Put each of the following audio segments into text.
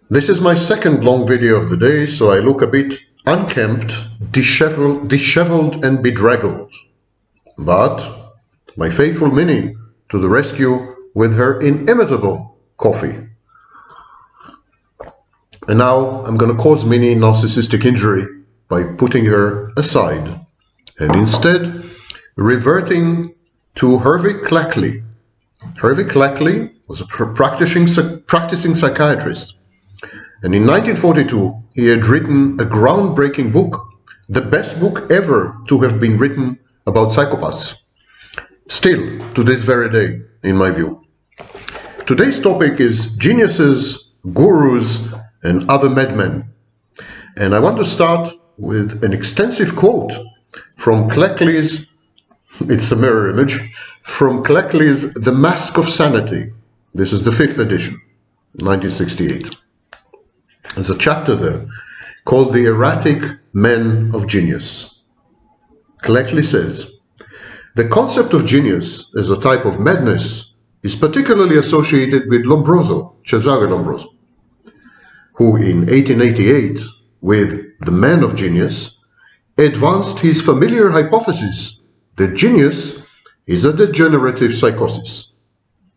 This is my second long video of the day, so I look a bit unkempt, disheveled and bedraggled. But my faithful Minnie to the rescue with her inimitable coffee. And now I'm going to cause Minnie narcissistic injury by putting her aside and instead reverting to Hervey Cleckley. Hervey Cleckley was a practicing psychiatrist, and in 1942 he had written a groundbreaking book, the best book ever to have been written about psychopaths, still to this very day, in my view. Today's topic is geniuses, gurus, and other madmen, and I want to start with an extensive quote from Cleckley's, it's a mirror image, from Cleckley's The Mask of Sanity. This is the 5th edition, 1968. There's a chapter there called The Erratic Men of Genius. Cleckley says, the concept of genius as a type of madness is particularly associated with Lombroso, Cesare Lombroso, who in 1888, with The Man of Genius, advanced his familiar hypothesis that genius is a degenerative psychosis,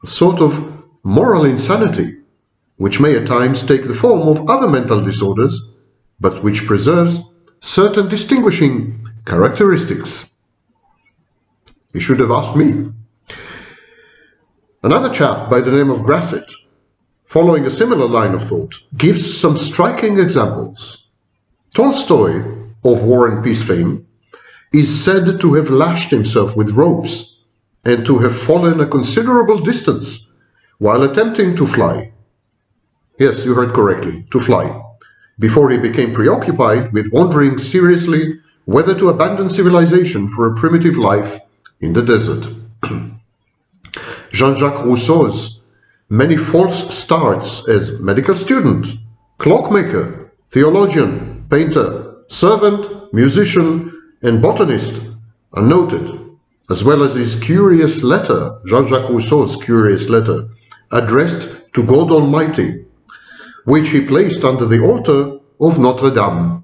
a sort of moral insanity, which may at times take the form of other mental disorders, but which preserves certain distinguishing characteristics. He should have asked me. Another chap by the name of Grasset, following a similar line of thought, gives some striking examples. Tolstoy, of War and Peace fame, is said to have lashed himself with ropes and to have fallen a considerable distance while attempting to fly. Yes, you heard correctly, to fly, before he became preoccupied with wondering seriously whether to abandon civilization for a primitive life in the desert. Jean-Jacques Rousseau's many false starts as medical student, clockmaker, theologian, painter, servant, musician, and botanist are noted, as well as his curious letter, Jean-Jacques Rousseau's curious letter, addressed to God Almighty, which he placed under the altar of Notre Dame.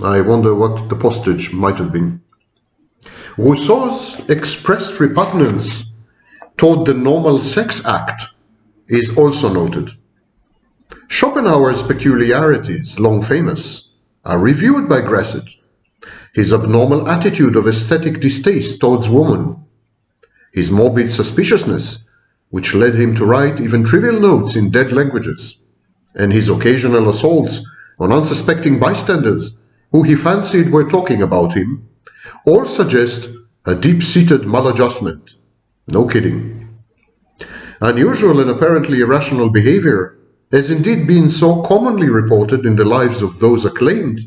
I wonder what the postage might have been. Rousseau's expressed repugnance toward the normal sex act is also noted. Schopenhauer's peculiarities, long famous, are reviewed by Grasset. His abnormal attitude of aesthetic distaste towards woman, his morbid suspiciousness, which led him to write even trivial notes in dead languages, and his occasional assaults on unsuspecting bystanders who he fancied were talking about him, all suggest a deep-seated maladjustment. No kidding. Unusual and apparently irrational behavior has indeed been so commonly reported in the lives of those acclaimed.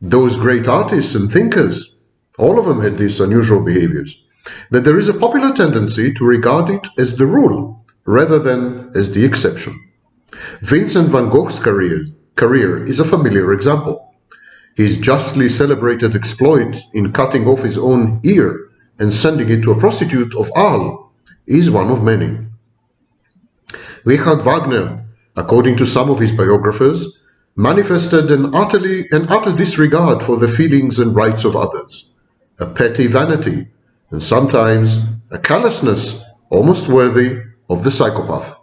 Those great artists and thinkers, all of them had these unusual behaviors, that there is a popular tendency to regard it as the rule rather than as the exception. Vincent van Gogh's career is a familiar example. His justly celebrated exploit in cutting off his own ear and sending it to a prostitute of Arles is one of many. Richard Wagner, according to some of his biographers, manifested an utter disregard for the feelings and rights of others, a petty vanity, and sometimes a callousness almost worthy of the psychopath.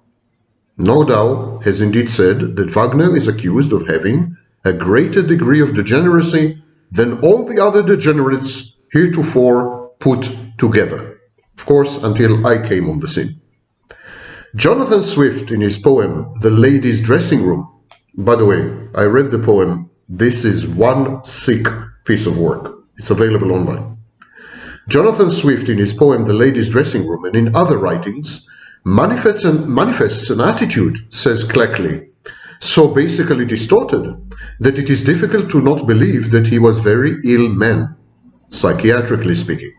Nordau has indeed said that Wagner is accused of having a greater degree of degeneracy than all the other degenerates heretofore put together. Of course, until I came on the scene. Jonathan Swift, in his poem, The Lady's Dressing Room, by the way, I read the poem. This is one sick piece of work. It's available online. Jonathan Swift, in his poem The Lady's Dressing Room, and in other writings, manifests an attitude, says Cleckley, so basically distorted that it is difficult to not believe that he was very ill man, psychiatrically speaking.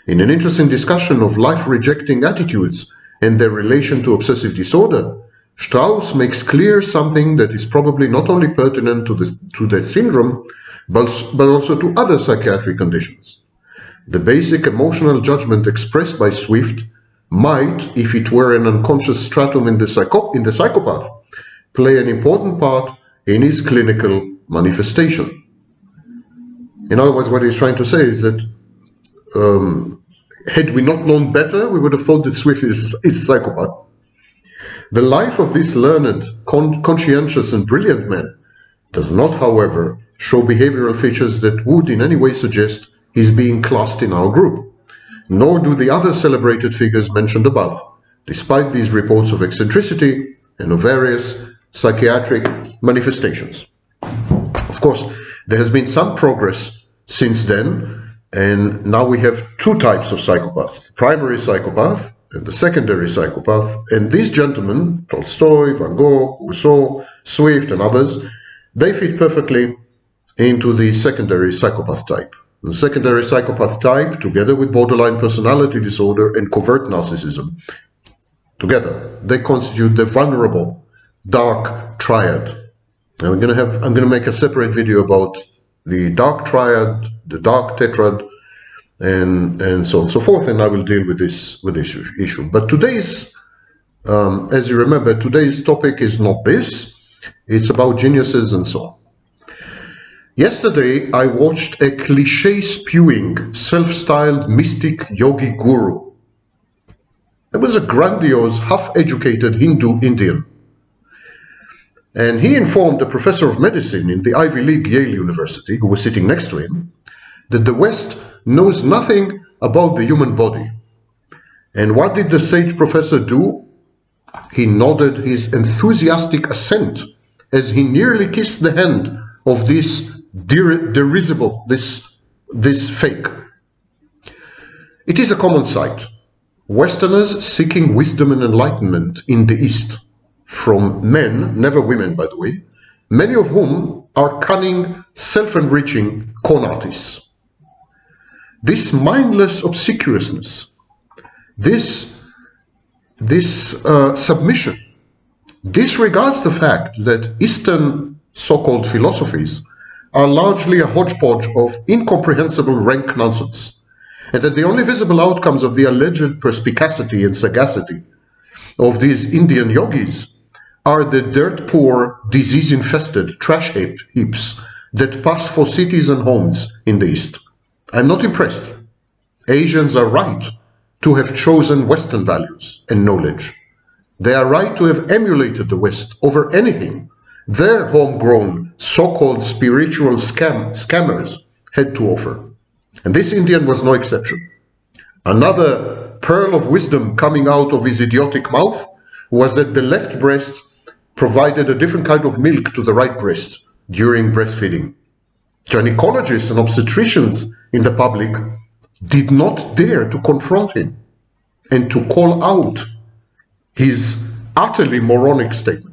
In an interesting discussion of life-rejecting attitudes and their relation to obsessive disorder, Strauss makes clear something that is probably not only pertinent to the syndrome, but also to other psychiatric conditions. The basic emotional judgment expressed by Swift might, if it were an unconscious stratum in the psychopath, play an important part in his clinical manifestation. In other words, what he's trying to say is that had we not known better, we would have thought that Swift is a psychopath. The life of this learned, conscientious and brilliant man does not, however, show behavioral features that would in any way suggest he's being classed in our group, nor do the other celebrated figures mentioned above, despite these reports of eccentricity and of various psychiatric manifestations. Of course, there has been some progress since then, and now we have two types of psychopaths, the primary psychopath and the secondary psychopath, and these gentlemen, Tolstoy, Van Gogh, Rousseau, Swift and others, they fit perfectly into the secondary psychopath type. The secondary psychopath type, together with borderline personality disorder and covert narcissism, together, they constitute the vulnerable dark triad. And I'm going to make a separate video about the dark triad, the dark tetrad, and so on and so forth, and I will deal with this issue. But today's, as you remember, today's topic is not this. It's about geniuses and so on. Yesterday, I watched a cliché-spewing, self-styled mystic yogi guru. It was a grandiose, half-educated Hindu Indian. And he informed a professor of medicine in the Ivy League Yale University, who was sitting next to him, that the West knows nothing about the human body. And what did the sage professor do? He nodded his enthusiastic assent as he nearly kissed the hand of this derisible, this fake. It is a common sight. Westerners seeking wisdom and enlightenment in the East, from men, never women by the way, many of whom are cunning, self-enriching con artists. This mindless obsequiousness, this submission, disregards the fact that Eastern so-called philosophies are largely a hodgepodge of incomprehensible rank nonsense, and that the only visible outcomes of the alleged perspicacity and sagacity of these Indian yogis are the dirt-poor, disease-infested trash heaps that pass for cities and homes in the East. I'm not impressed. Asians are right to have chosen Western values and knowledge. They are right to have emulated the West over anything their homegrown so-called spiritual scammers had to offer. And this Indian was no exception. Another pearl of wisdom coming out of his idiotic mouth was that the left breast provided a different kind of milk to the right breast during breastfeeding. Gynecologists and obstetricians in the public did not dare to confront him and to call out his utterly moronic statement.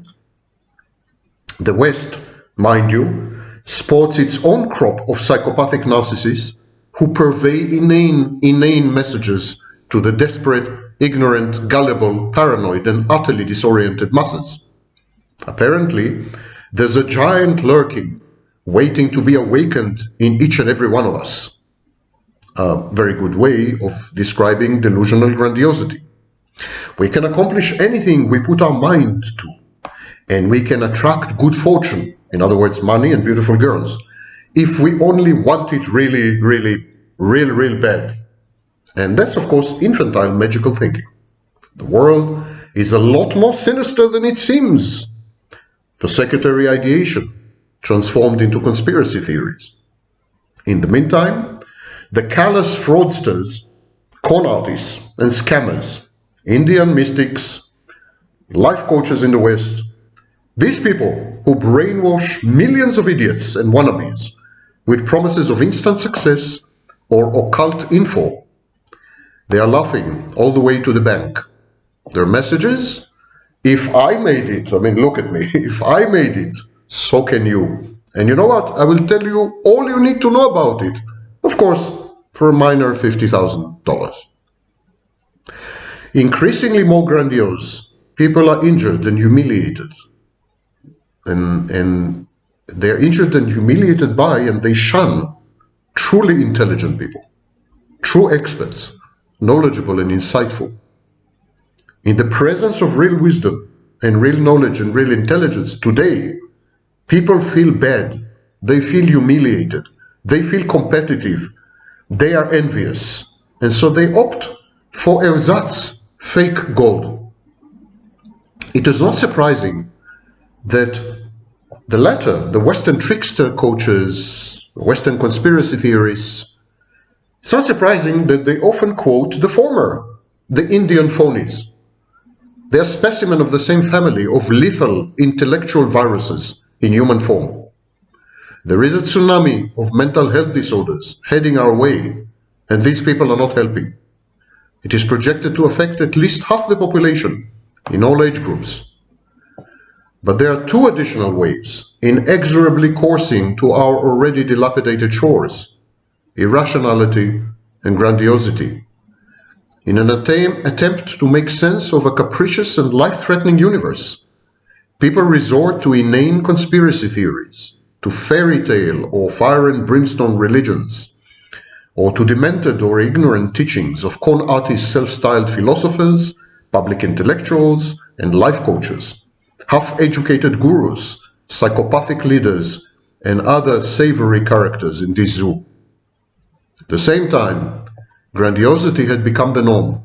The West, mind you, sports its own crop of psychopathic narcissists who purvey inane messages to the desperate, ignorant, gullible, paranoid, and utterly disoriented masses. Apparently, there's a giant lurking, waiting to be awakened in each and every one of us. A very good way of describing delusional grandiosity. We can accomplish anything we put our mind to, and we can attract good fortune, in other words, money and beautiful girls, if we only want it real bad. And that's, of course, infantile magical thinking. The world is a lot more sinister than it seems. Persecutory ideation transformed into conspiracy theories. In the meantime, the callous fraudsters, con artists, and scammers, Indian mystics, life coaches in the West, these people who brainwash millions of idiots and wannabes with promises of instant success or occult info, they are laughing all the way to the bank. Their messages: if I made it, I mean, look at me, if I made it, so can you. And you know what? I will tell you all you need to know about it. Of course, for a minor $50,000. Increasingly more grandiose, people are injured and humiliated. And they're injured and humiliated by, and they shun, truly intelligent people, true experts, knowledgeable and insightful. In the presence of real wisdom, and real knowledge and real intelligence today, people feel bad, they feel humiliated, they feel competitive, they are envious, and so they opt for ersatz, fake gold. It is not surprising that the latter, the Western trickster coaches, Western conspiracy theorists, it's not surprising that they often quote the former, the Indian phonies. They are specimen of the same family of lethal intellectual viruses in human form. There is a tsunami of mental health disorders heading our way, and these people are not helping. It is projected to affect at least half the population in all age groups. But there are two additional waves inexorably coursing to our already dilapidated shores: irrationality and grandiosity. In an attempt to make sense of a capricious and life-threatening universe, people resort to inane conspiracy theories, to fairy tale or fire and brimstone religions, or to demented or ignorant teachings of con artist self-styled philosophers, public intellectuals, and life coaches, half-educated gurus, psychopathic leaders, and other savory characters in this zoo. At the same time, grandiosity had become the norm.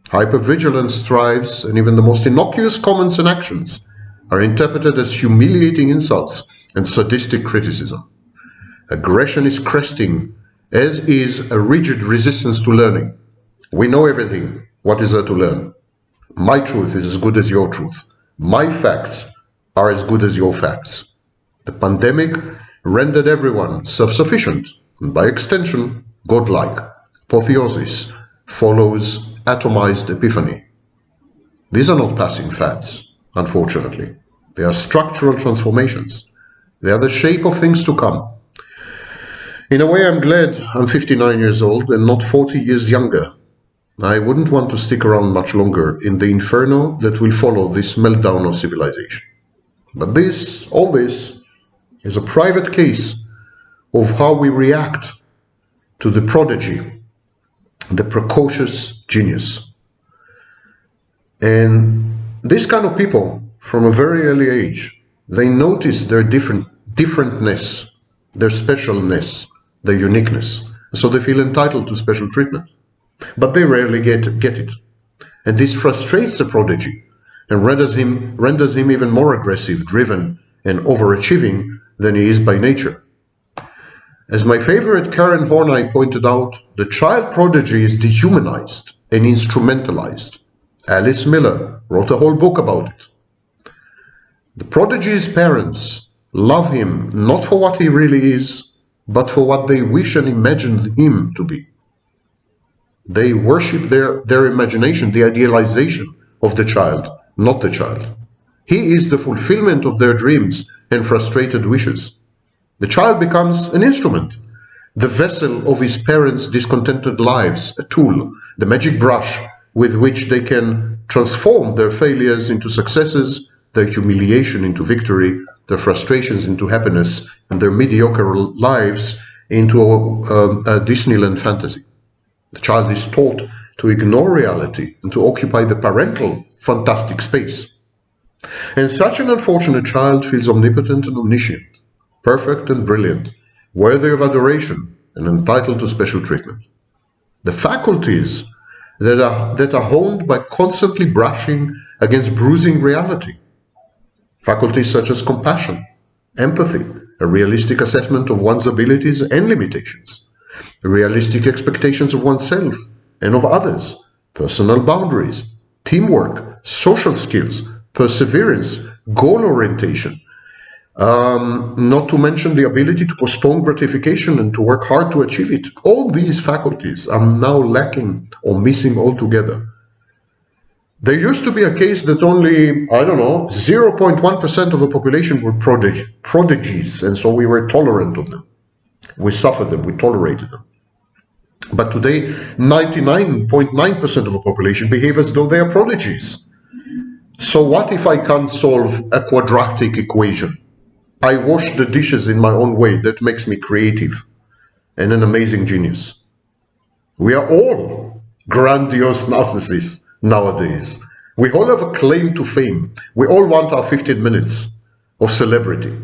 Hypervigilance thrives, and even the most innocuous comments and actions are interpreted as humiliating insults and sadistic criticism. Aggression is cresting, as is a rigid resistance to learning. We know everything. What is there to learn? My truth is as good as your truth. My facts are as good as your facts. The pandemic rendered everyone self-sufficient, and by extension, godlike. Apotheosis follows atomized epiphany. These are not passing fads, unfortunately. They are structural transformations. They are the shape of things to come. In a way, I'm glad I'm 59 years old and not 40 years younger. I wouldn't want to stick around much longer in the inferno that will follow this meltdown of civilization. But all this, is a private case of how we react to the prodigy, the precocious genius. And these kind of people, from a very early age, they notice their differentness, their specialness, their uniqueness. So they feel entitled to special treatment. But they rarely get it. And this frustrates the prodigy and renders him even more aggressive, driven, and overachieving than he is by nature. As my favorite Karen Horney pointed out, the child prodigy is dehumanized and instrumentalized. Alice Miller wrote a whole book about it. The prodigy's parents love him not for what he really is, but for what they wish and imagine him to be. They worship their imagination, the idealization of the child, not the child. He is the fulfillment of their dreams and frustrated wishes. The child becomes an instrument, the vessel of his parents' discontented lives, a tool, the magic brush with which they can transform their failures into successes, their humiliation into victory, their frustrations into happiness, and their mediocre lives into a Disneyland fantasy. The child is taught to ignore reality and to occupy the parental fantastic space. And such an unfortunate child feels omnipotent and omniscient, perfect and brilliant, worthy of adoration and entitled to special treatment. The faculties that are honed by constantly brushing against bruising reality. Faculties such as compassion, empathy, a realistic assessment of one's abilities and limitations, realistic expectations of oneself and of others, personal boundaries, teamwork, social skills, perseverance, goal orientation, not to mention the ability to postpone gratification and to work hard to achieve it. All these faculties are now lacking or missing altogether. There used to be a case that only, 0.1% of the population were prodigies, and so we were tolerant of them. We suffered them, we tolerated them. But today, 99.9% of the population behave as though they are prodigies. So what if I can't solve a quadratic equation? I wash the dishes in my own way. That makes me creative and an amazing genius. We are all grandiose narcissists nowadays. We all have a claim to fame. We all want our 15 minutes of celebrity.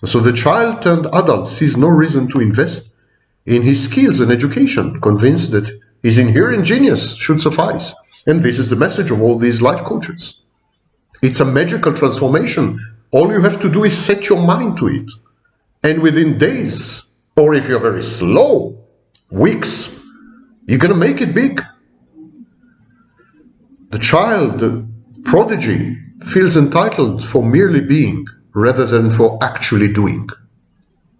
So the child turned adult sees no reason to invest in his skills and education, convinced that his inherent genius should suffice. And this is the message of all these life coaches. It's a magical transformation. All you have to do is set your mind to it. And within days, or if you're very slow, weeks, you're going to make it big. The child, the prodigy, feels entitled for merely being rather than for actually doing.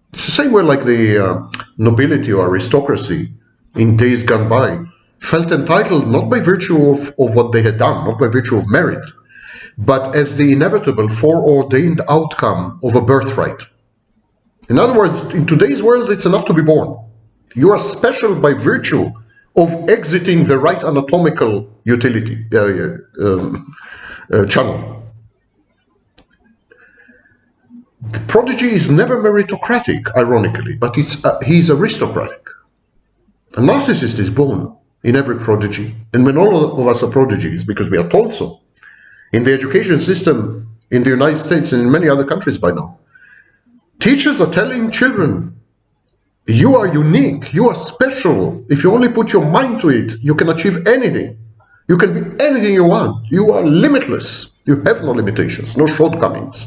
It's the same way like the nobility or aristocracy in days gone by felt entitled not by virtue of what they had done, not by virtue of merit, but as the inevitable foreordained outcome of a birthright. In other words, in today's world, it's enough to be born. You are special by virtue of exiting the right anatomical utility channel. The prodigy is never meritocratic, ironically, but he's aristocratic. A narcissist is born in every prodigy, and when all of us are prodigies, because we are told so, in the education system in the United States and in many other countries by now, teachers are telling children, you are unique, you are special. If you only put your mind to it, you can achieve anything. You can be anything you want. You are limitless. You have no limitations, no shortcomings.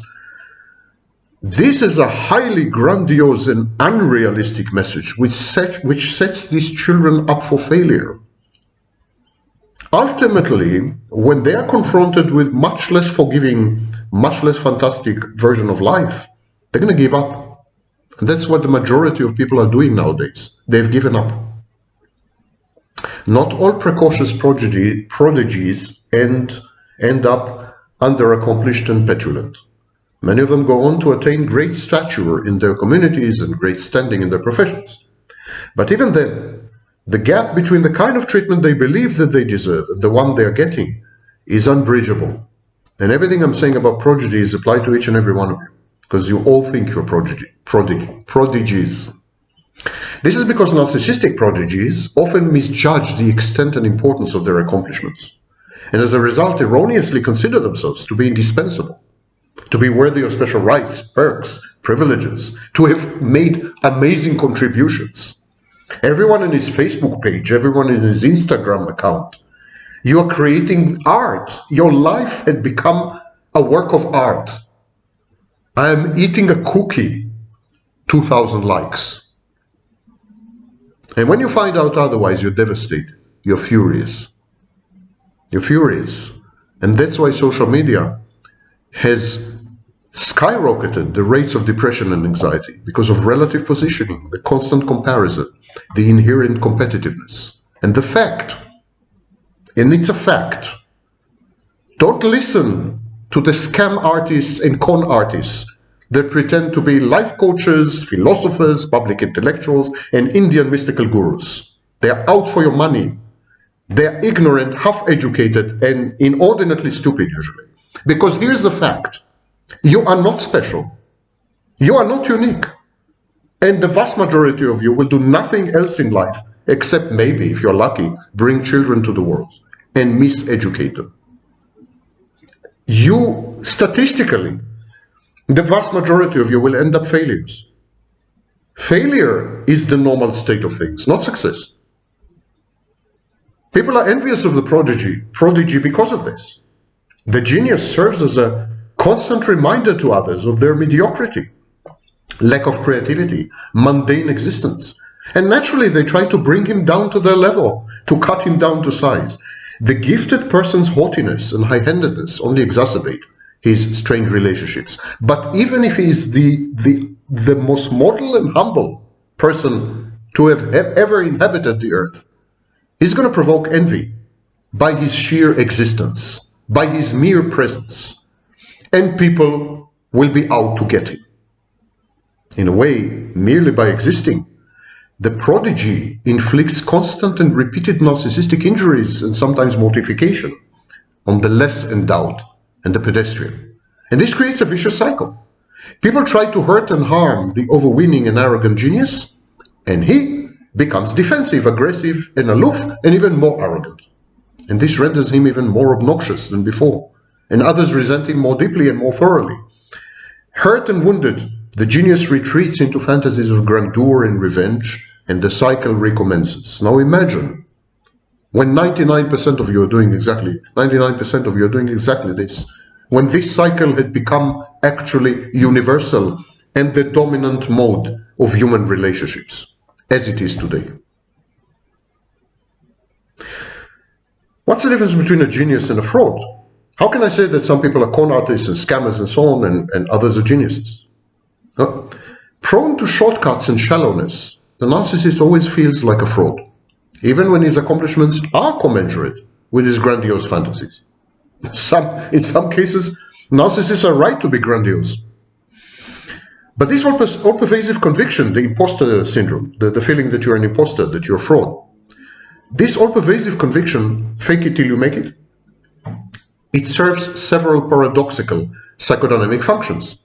This is a highly grandiose and unrealistic message which sets these children up for failure. Ultimately, when they are confronted with much less forgiving, much less fantastic version of life, they're going to give up. And that's what the majority of people are doing nowadays. They've given up. Not all precocious prodigies end up underaccomplished and petulant. Many of them go on to attain great stature in their communities and great standing in their professions. But even then, the gap between the kind of treatment they believe that they deserve and the one they are getting is unbridgeable. And everything I'm saying about prodigy is applied to each and every one of you, because you all think you're prodigies. This is because narcissistic prodigies often misjudge the extent and importance of their accomplishments, and as a result erroneously consider themselves to be indispensable, to be worthy of special rights, perks, privileges, to have made amazing contributions. Everyone in his Facebook page, everyone in his Instagram account, you are creating art. Your life had become a work of art. I am eating a cookie, 2,000 likes. And when you find out otherwise, you're devastated. You're furious. You're furious. And that's why social media has skyrocketed the rates of depression and anxiety, because of relative positioning, the constant comparison, the inherent competitiveness. And the fact, and it's a fact, don't listen to the scam artists and con artists that pretend to be life coaches, philosophers, public intellectuals, and Indian mystical gurus. They are out for your money. They are ignorant, half-educated, and inordinately stupid usually. Because here's the fact. You are not special. You are not unique. And the vast majority of you will do nothing else in life except maybe, if you're lucky, bring children to the world and miseducate them. You, statistically, the vast majority of you will end up failures. Failure is the normal state of things, not success. People are envious of the prodigy because of this. The genius serves as a constant reminder to others of their mediocrity, lack of creativity, mundane existence. And naturally, they try to bring him down to their level, to cut him down to size. The gifted person's haughtiness and high-handedness only exacerbate his strange relationships. But even if he is the most mortal and humble person to have ever inhabited the earth, he's going to provoke envy by his sheer existence, by his mere presence. And people will be out to get him. In a way, merely by existing, the prodigy inflicts constant and repeated narcissistic injuries and sometimes mortification on the less endowed and the pedestrian. And this creates a vicious cycle. People try to hurt and harm the overweening and arrogant genius, and he becomes defensive, aggressive, and aloof, and even more arrogant. and this renders him even more obnoxious than before, and others resent him more deeply and more thoroughly. Hurt and wounded, the genius retreats into fantasies of grandeur and revenge, and the cycle recommences. Now imagine when 99% of you are doing exactly this, when this cycle had become actually universal and the dominant mode of human relationships, as it is today. What's the difference between a genius and a fraud? How can I say that some people are con artists and scammers and so on, and others are geniuses? Prone to shortcuts and shallowness, the narcissist always feels like a fraud, even when his accomplishments are commensurate with his grandiose fantasies. In some cases, narcissists are right to be grandiose. But this all-pervasive conviction, the imposter syndrome, the feeling that you're an imposter, that you're a fraud, this all-pervasive conviction, fake it till you make it, it serves several paradoxical psychodynamic functions.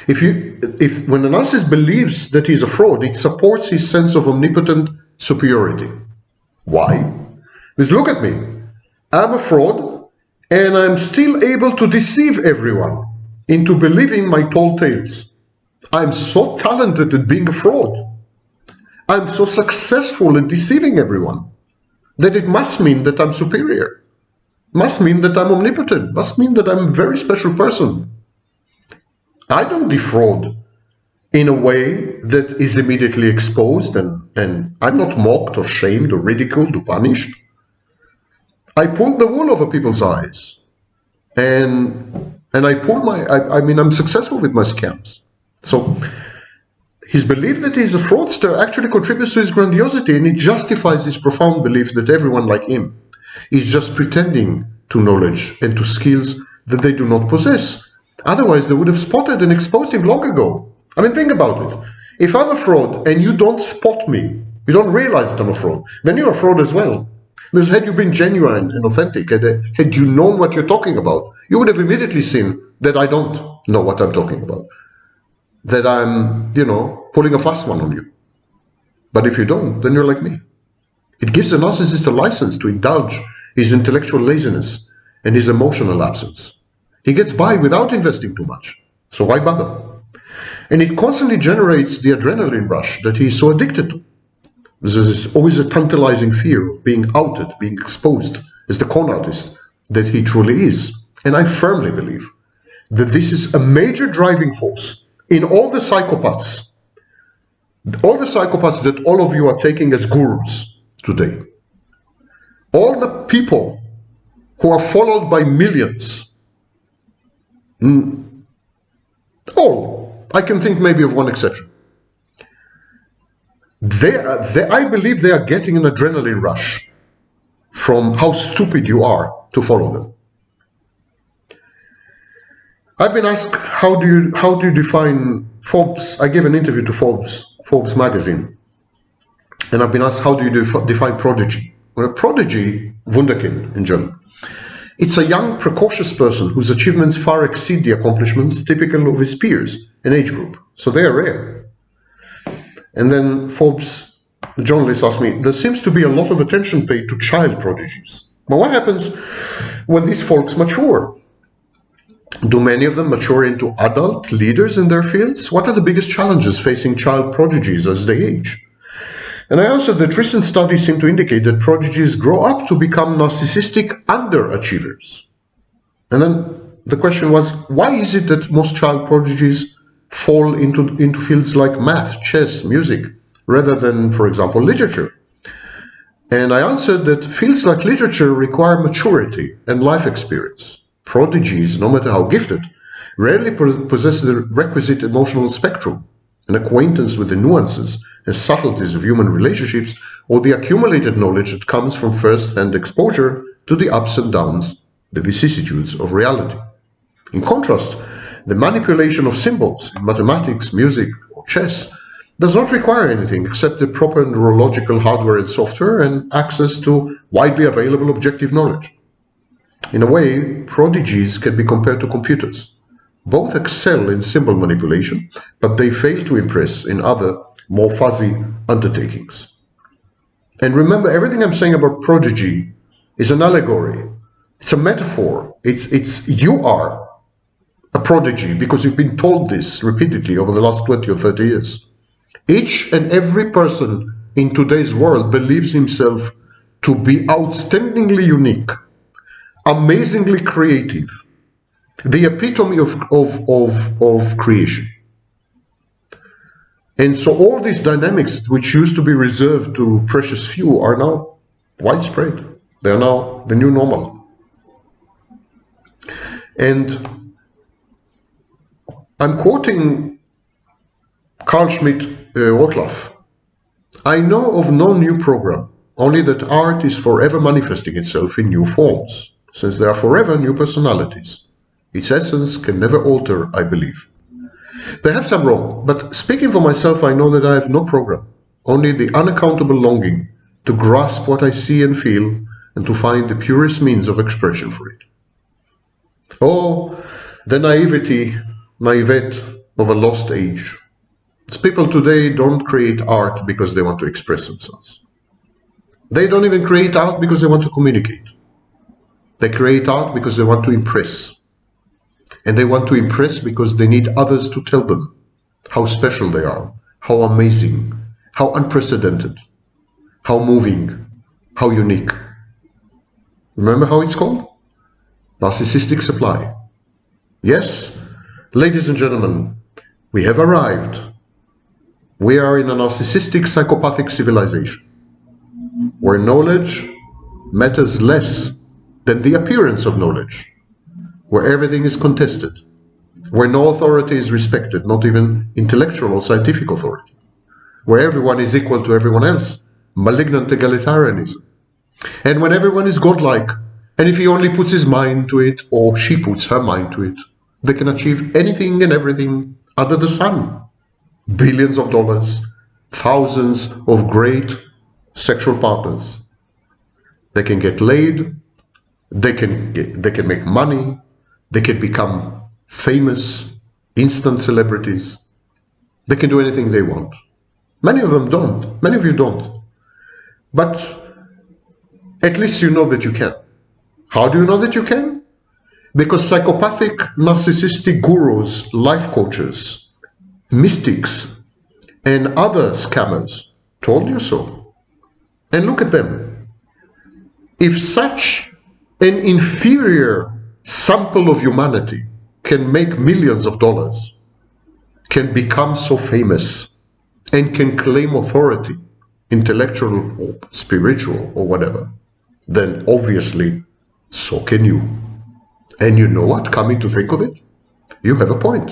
When a narcissist believes that he's a fraud, it supports his sense of omnipotent superiority. Why? Because look at me, I'm a fraud, and I'm still able to deceive everyone into believing my tall tales. I'm so talented at being a fraud. I'm so successful at deceiving everyone that it must mean that I'm superior. Must mean that I'm omnipotent. Must mean that I'm a very special person. I don't defraud in a way that is immediately exposed, and I'm not mocked or shamed or ridiculed or punished. I pull the wool over people's eyes, and I'm successful with my scams. So his belief that he's a fraudster actually contributes to his grandiosity, and it justifies his profound belief that everyone like him is just pretending to knowledge and to skills that they do not possess. Otherwise, they would have spotted and exposed him long ago. I mean, think about it. If I'm a fraud and you don't spot me, you don't realize that I'm a fraud, then you're a fraud as well. Because had you been genuine and authentic, had you known what you're talking about, you would have immediately seen that I don't know what I'm talking about. That I'm, pulling a fast one on you. But if you don't, then you're like me. It gives the narcissist a license to indulge his intellectual laziness and his emotional absence. He gets by without investing too much, so why bother? And it constantly generates the adrenaline rush that he is so addicted to. There's always a tantalizing fear of being outed, being exposed as the con artist that he truly is. And I firmly believe that this is a major driving force in all the psychopaths that all of you are taking as gurus today. All the people who are followed by millions, all, I can think maybe of one exception. I believe they are getting an adrenaline rush from how stupid you are to follow them. I've been asked, how do you define Forbes? I gave an interview to Forbes magazine, and I've been asked, how do you define Prodigy? Well, a Prodigy, Wunderkind in German, it's a young, precocious person whose achievements far exceed the accomplishments typical of his peers and age group. So they are rare. And then Forbes, the journalist, asked me, there seems to be a lot of attention paid to child prodigies. But what happens when these folks mature? Do many of them mature into adult leaders in their fields? What are the biggest challenges facing child prodigies as they age? And I answered that recent studies seem to indicate that prodigies grow up to become narcissistic underachievers. And then the question was, why is it that most child prodigies fall into fields like math, chess, music, rather than, for example, literature? And I answered that fields like literature require maturity and life experience. Prodigies, no matter how gifted, rarely possess the requisite emotional spectrum, an acquaintance with the nuances and subtleties of human relationships, or the accumulated knowledge that comes from first-hand exposure to the ups and downs, the vicissitudes of reality. In contrast, the manipulation of symbols in mathematics, music, or chess does not require anything except the proper neurological hardware and software and access to widely available objective knowledge. In a way, prodigies can be compared to computers. Both excel in symbol manipulation, but they fail to impress in other, more fuzzy undertakings. And remember, everything I'm saying about Prodigy is an allegory. It's a metaphor. You are a prodigy because you've been told this repeatedly over the last 20 or 30 years. Each and every person in today's world believes himself to be outstandingly unique, amazingly creative, the epitome of creation. And so all these dynamics which used to be reserved to precious few are now widespread. They are now the new normal. And I'm quoting Carl Schmitt-Rottluff. I know of no new program, only that art is forever manifesting itself in new forms, since there are forever new personalities. Its essence can never alter, I believe. Perhaps I'm wrong, but speaking for myself, I know that I have no program, only the unaccountable longing to grasp what I see and feel and to find the purest means of expression for it. Oh, the naivete of a lost age. People today don't create art because they want to express themselves. They don't even create art because they want to communicate. They create art because they want to impress. And they want to impress because they need others to tell them how special they are, how amazing, how unprecedented, how moving, how unique. Remember how it's called? Narcissistic supply. Yes, ladies and gentlemen, we have arrived. We are in a narcissistic psychopathic civilization, where knowledge matters less than the appearance of knowledge, where everything is contested, where no authority is respected, not even intellectual or scientific authority, where everyone is equal to everyone else, malignant egalitarianism, and when everyone is godlike, and if he only puts his mind to it, or she puts her mind to it, they can achieve anything and everything under the sun. Billions of dollars, thousands of great sexual partners. They can get laid, they can make money, they can become famous, instant celebrities. They can do anything they want. Many of them don't. Many of you don't. But at least you know that you can. How do you know that you can? Because psychopathic, narcissistic gurus, life coaches, mystics, and other scammers told you so. And look at them. If such an inferior sample of humanity can make millions of dollars, can become so famous, and can claim authority, intellectual or spiritual or whatever, then obviously so can you. And you know what? Coming to think of it, you have a point.